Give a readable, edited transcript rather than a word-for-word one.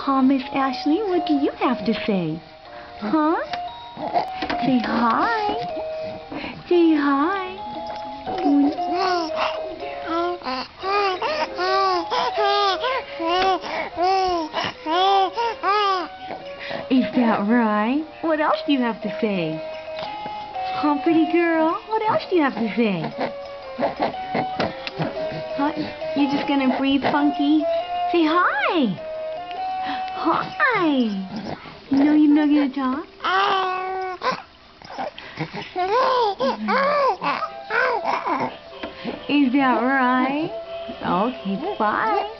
Miss Ashley, what do you have to say? Huh? Say hi. Say hi. Is that right? What else do you have to say? Huh, pretty girl? What else do you have to say? Huh? You're just gonna breathe funky? Say hi! Hi! You're not gonna talk? Is that right? Okay, bye.